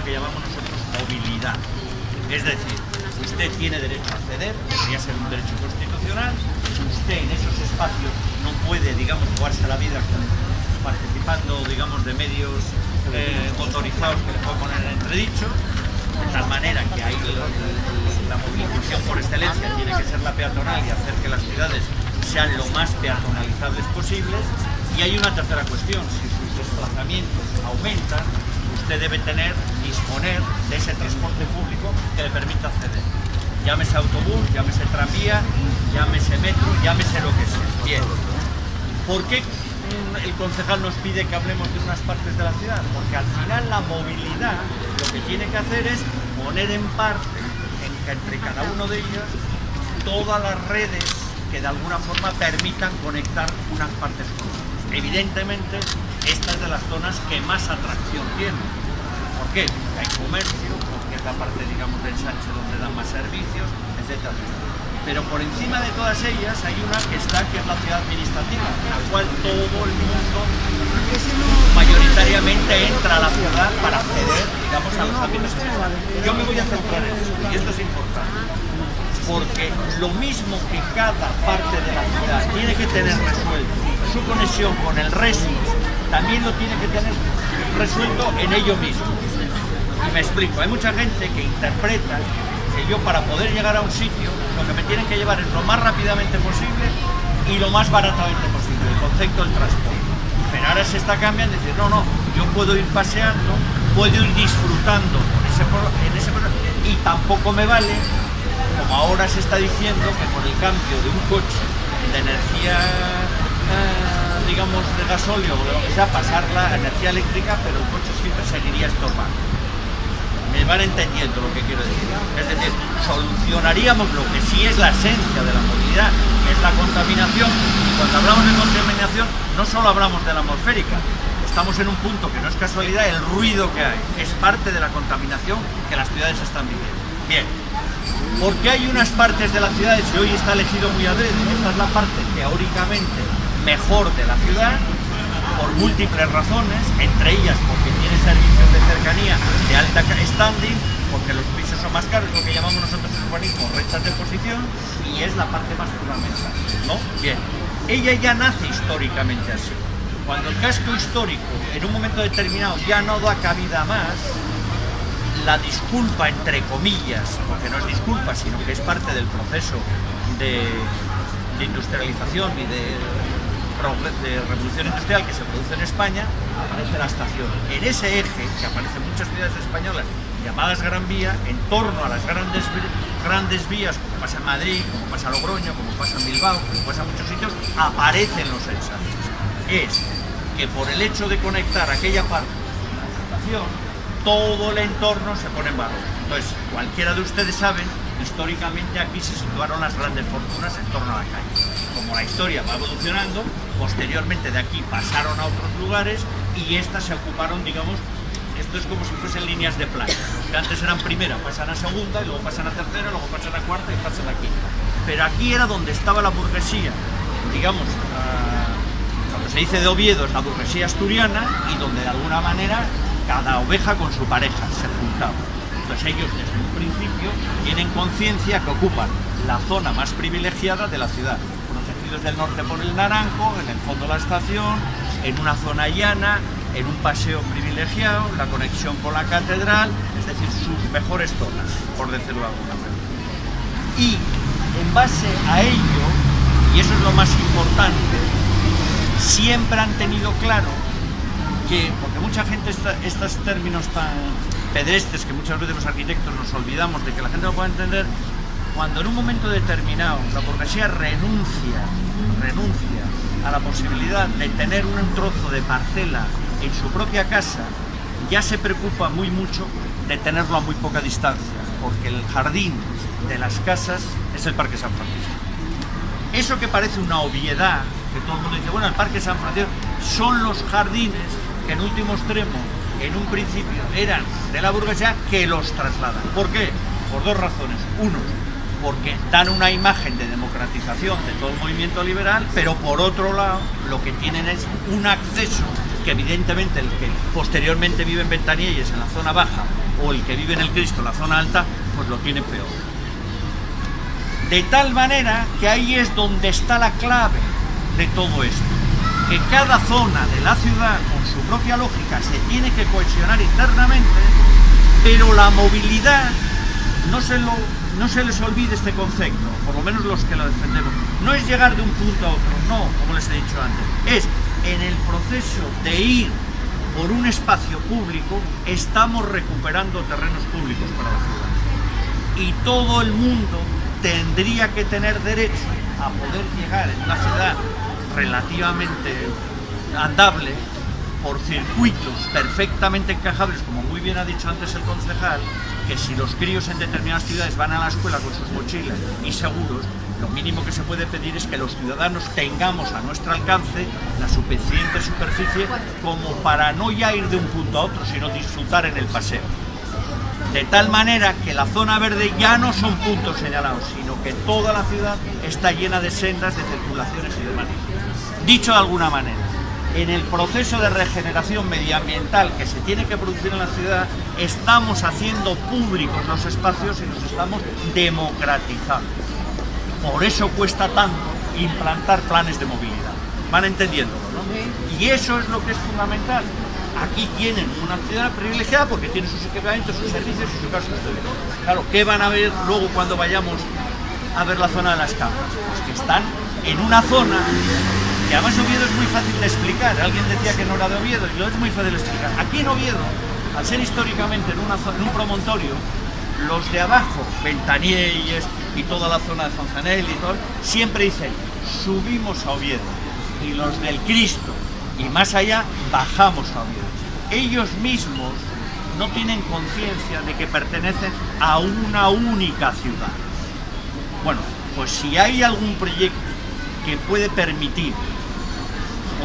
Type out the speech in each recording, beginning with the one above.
lo que llamamos nosotros movilidad. Es decir, usted tiene derecho a acceder, debería ser un derecho constitucional. Usted en esos espacios no puede, digamos, jugarse la vida participando, digamos, de medios autorizados que le pueden poner en entredicho, de tal manera que ahí la movilización por excelencia tiene que ser la peatonal y hacer que las ciudades sean lo más peatonalizables posibles. Y hay una tercera cuestión: si sus desplazamientos aumentan, usted debe disponer de ese transporte público que le permita acceder. Llámese autobús, llámese tranvía, llámese metro, llámese lo que sea. Bien. ¿Por qué el concejal nos pide que hablemos de unas partes de la ciudad? Porque al final la movilidad lo que tiene que hacer es poner en parte, entre cada uno de ellas, todas las redes que de alguna forma permitan conectar unas partes con otras. Evidentemente, esta es de las zonas que más atracción tienen. ¿Por qué? Porque hay comercio, porque es la parte, digamos, del ensanche donde dan más servicios, etcétera. Pero por encima de todas ellas hay una que es la ciudad administrativa, en la cual todo el mundo mayoritariamente entra a la ciudad para acceder, digamos, a los ámbitos sociales. Yo me voy a centrar en esto, y esto es importante, porque lo mismo que cada parte de la ciudad tiene que tener resuelto su conexión con el resto, también lo tiene que tener resuelto en ello mismo. Y me explico, hay mucha gente que interpreta que yo, para poder llegar a un sitio, lo que me tienen que llevar es lo más rápidamente posible y lo más baratamente posible, el concepto del transporte. Pero ahora se está cambiando, decir, no, yo puedo ir paseando, puedo ir disfrutando y tampoco me vale, como ahora se está diciendo, que con el cambio de un coche de energía, digamos, de gasóleo o de lo que sea, pasar la energía eléctrica, pero el coche siempre seguiría estorbando. Me van entendiendo lo que quiero decir. Es decir, solucionaríamos lo que sí es la esencia de la movilidad, que es la contaminación. Y cuando hablamos de contaminación, no solo hablamos de la atmosférica. Estamos en un punto que no es casualidad, el ruido que hay es parte de la contaminación que las ciudades están viviendo. Bien, porque hay unas partes de las ciudades, y hoy está elegido muy adrede, esta es la parte teóricamente mejor de la ciudad, por múltiples razones, entre ellas porque tiene servicios de cercanía de alta standing, porque los pisos son más caros, lo que llamamos nosotros en urbanismo rechas de posición, y es la parte más fundamental, ¿no? Bien, ella ya nace históricamente así. Cuando el casco histórico en un momento determinado ya no da cabida más, la disculpa, entre comillas, porque no es disculpa, sino que es parte del proceso de industrialización y de revolución industrial que se produce en España, aparece la estación. En ese eje, que aparece en muchas ciudades españolas llamadas Gran Vía, en torno a las grandes vías, como pasa en Madrid, como pasa en Logroño, como pasa en Bilbao, como pasa en muchos sitios, aparecen los ensanches. Es que por el hecho de conectar aquella parte con la estación, todo el entorno se pone en valor. Entonces, cualquiera de ustedes saben, históricamente aquí se situaron las grandes fortunas en torno a la calle. Como la historia va evolucionando, posteriormente de aquí pasaron a otros lugares y estas se ocuparon, digamos, esto es como si fuesen líneas de playa, que antes eran primera, pasan a segunda, y luego pasan a tercera, luego pasan a cuarta y pasan a quinta. Pero aquí era donde estaba la burguesía, digamos, cuando se dice de Oviedo es la burguesía asturiana, y donde de alguna manera cada oveja con su pareja se juntaba. Entonces ellos desde un principio tienen conciencia que ocupan la zona más privilegiada de la ciudad, protegidos del norte por el Naranjo, en el fondo la estación, en una zona llana, en un paseo privilegiado, la conexión con la catedral, es decir, sus mejores zonas, por decirlo de alguna manera. Y en base a ello, y eso es lo más importante, siempre han tenido claro que, porque mucha gente, estos términos tan pedestres que muchas veces los arquitectos nos olvidamos de que la gente no pueda entender, cuando en un momento determinado la burguesía renuncia a la posibilidad de tener un trozo de parcela en su propia casa, ya se preocupa muy mucho de tenerlo a muy poca distancia, porque el jardín de las casas es el Parque San Francisco. Eso que parece una obviedad, que todo el mundo dice, bueno, el Parque San Francisco, son los jardines que en último extremo, en un principio, eran de la burguesía, que los trasladan. ¿Por qué? Por dos razones. Uno, porque dan una imagen de democratización de todo el movimiento liberal, pero por otro lado, lo que tienen es un acceso que evidentemente el que posteriormente vive en Ventanielles, en la zona baja, o el que vive en el Cristo, en la zona alta, pues lo tiene peor. De tal manera que ahí es donde está la clave de todo esto, que cada zona de la ciudad, con su propia lógica, se tiene que cohesionar internamente, pero la movilidad, no se les olvide este concepto, por lo menos los que lo defendemos, no es llegar de un punto a otro, no, como les he dicho antes, es en el proceso de ir por un espacio público, estamos recuperando terrenos públicos para la ciudad. Y todo el mundo tendría que tener derecho a poder llegar en una ciudad relativamente andable por circuitos perfectamente encajables, como muy bien ha dicho antes el concejal, que si los críos en determinadas ciudades van a la escuela con sus mochilas y seguros, lo mínimo que se puede pedir es que los ciudadanos tengamos a nuestro alcance la suficiente superficie como para no ya ir de un punto a otro, sino disfrutar en el paseo. De tal manera que la zona verde ya no son puntos señalados, sino que toda la ciudad está llena de sendas, de circulaciones y demás. Dicho de alguna manera, en el proceso de regeneración medioambiental que se tiene que producir en la ciudad, estamos haciendo públicos los espacios y los estamos democratizando. Por eso cuesta tanto implantar planes de movilidad. Van entendiéndolo, ¿no? Y eso es lo que es fundamental. Aquí tienen una ciudad privilegiada porque tiene sus equipamientos, sus servicios y su caso histórico. Claro, ¿qué van a ver luego cuando vayamos a ver la zona de las Campas? Pues que están en una zona que además Oviedo es muy fácil de explicar. Alguien decía que no era de Oviedo y lo es muy fácil de explicar. Aquí en Oviedo, al ser históricamente en un promontorio, los de abajo, Ventanielles y toda la zona de Fonzanel y todo, siempre dicen, subimos a Oviedo. Y los del Cristo y más allá, bajamos a Oviedo. Ellos mismos no tienen conciencia de que pertenecen a una única ciudad. Bueno, pues si hay algún proyecto que puede permitir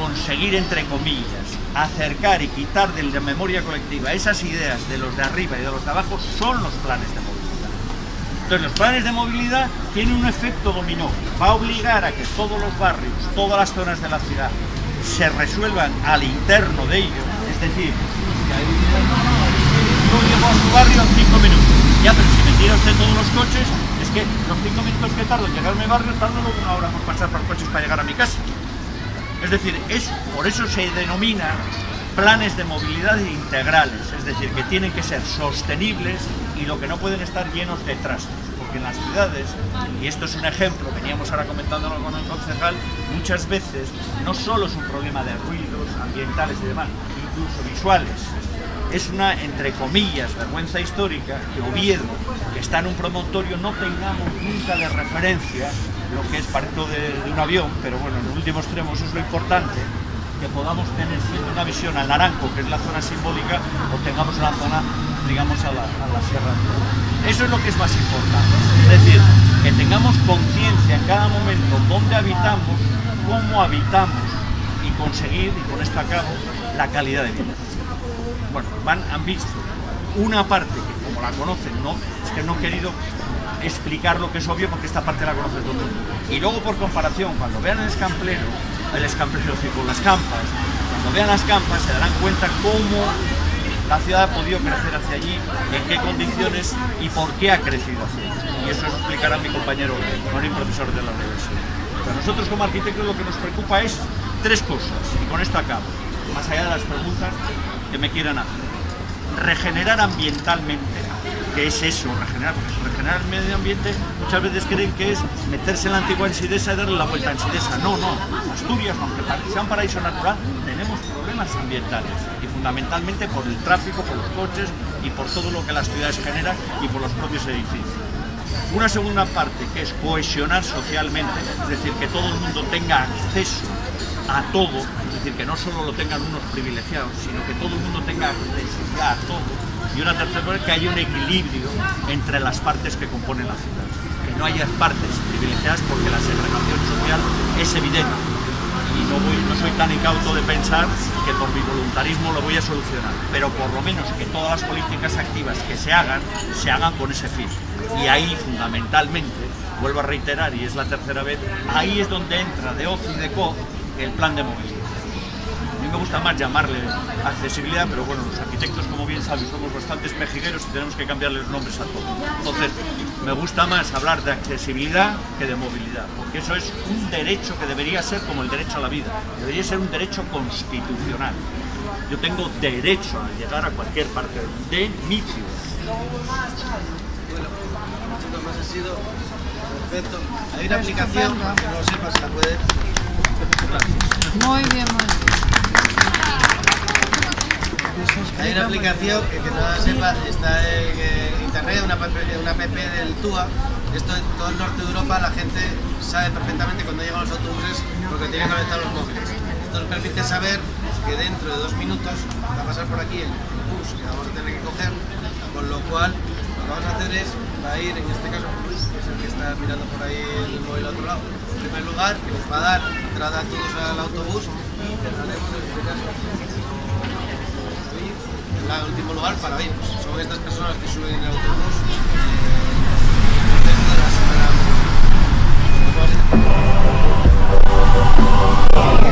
conseguir, entre comillas, acercar y quitar de la memoria colectiva esas ideas de los de arriba y de los de abajo, son los planes de movilidad. Entonces, los planes de movilidad tienen un efecto dominó. Va a obligar a que todos los barrios, todas las zonas de la ciudad, se resuelvan al interno de ellos, es decir, yo llego a su barrio en 5 minutos, ya, pero si me tira usted todos los coches, es que los 5 minutos que tardo en llegar a mi barrio, tardo luego 1 hora por pasar por coches para llegar a mi casa. Es decir, por eso se denomina planes de movilidad integrales, es decir, que tienen que ser sostenibles y lo que no pueden estar llenos de trastos. Porque en las ciudades, y esto es un ejemplo, veníamos ahora comentándolo con el concejal, muchas veces no solo es un problema de ruidos ambientales y demás, incluso visuales. Es una, entre comillas, vergüenza histórica que Oviedo, que está en un promontorio, no tengamos nunca de referencia lo que es parto de un avión, pero bueno, en el último extremo eso es lo importante, que podamos tener siempre una visión al Naranco, que es la zona simbólica, o tengamos una zona, digamos, a la Sierra. Eso es lo que es más importante, es decir, que tengamos conciencia en cada momento dónde habitamos, cómo habitamos y conseguir, y con esto acabo, la calidad de vida. Bueno, han visto una parte que, como la conocen, es que no he querido explicar lo que es obvio porque esta parte la conoce todo el mundo. Y luego, por comparación, cuando vean el escamplero, con las Campas, cuando vean las Campas se darán cuenta cómo la ciudad ha podido crecer hacia allí, en qué condiciones y por qué ha crecido hacia allí. Y eso explicará mi compañero Marín, profesor de la universidad. Pero nosotros como arquitectos lo que nos preocupa es 3 cosas, y con esto acabo, más allá de las preguntas que me quieran hacer. Regenerar ambientalmente, que es eso, regenerar el medio ambiente, muchas veces creen que es meterse en la antigua Ensidesa y darle la vuelta a Ensidesa. No, Asturias, aunque sea un paraíso natural, tenemos problemas ambientales, y fundamentalmente por el tráfico, por los coches y por todo lo que las ciudades generan y por los propios edificios. Una segunda parte, que es cohesionar socialmente, es decir, que todo el mundo tenga acceso a todo, es decir, que no solo lo tengan unos privilegiados, sino que todo el mundo tenga accesibilidad a todo. Y una tercera cosa, que haya un equilibrio entre las partes que componen la ciudad. Que no haya partes privilegiadas porque la segregación social es evidente. Y no soy tan incauto de pensar que por mi voluntarismo lo voy a solucionar. Pero por lo menos que todas las políticas activas que se hagan con ese fin. Y ahí, fundamentalmente, vuelvo a reiterar, y es la tercera vez, ahí es donde entra de OCI y de COF el plan de movilidad. mí me gusta más llamarle accesibilidad, pero bueno, los arquitectos, como bien sabéis, somos bastantes pejigueros y tenemos que cambiarle los nombres a todo. Entonces, me gusta más hablar de accesibilidad que de movilidad, porque eso es un derecho que debería ser como el derecho a la vida, debería ser un derecho constitucional. Yo tengo derecho a llegar a cualquier parte de mi ciudad. Bueno, muchas más ha sido perfecto. Hay una aplicación, que no lo sepas, se la puede. Muy bien, muy bien. Hay una aplicación que no la sepa, está en internet, una app del TUA. Esto en todo el norte de Europa la gente sabe perfectamente cuando llegan los autobuses porque tienen conectados los móviles. Esto nos permite saber que dentro de 2 minutos va a pasar por aquí el bus que vamos a tener que coger, con lo cual lo que vamos a hacer es, va a ir en este caso Luis, que es el que está mirando por ahí el móvil al otro lado, en primer lugar, que nos va a dar entrada a todos al autobús y cerraremos en este caso el último lugar para ir. Son estas personas que suben en el autobús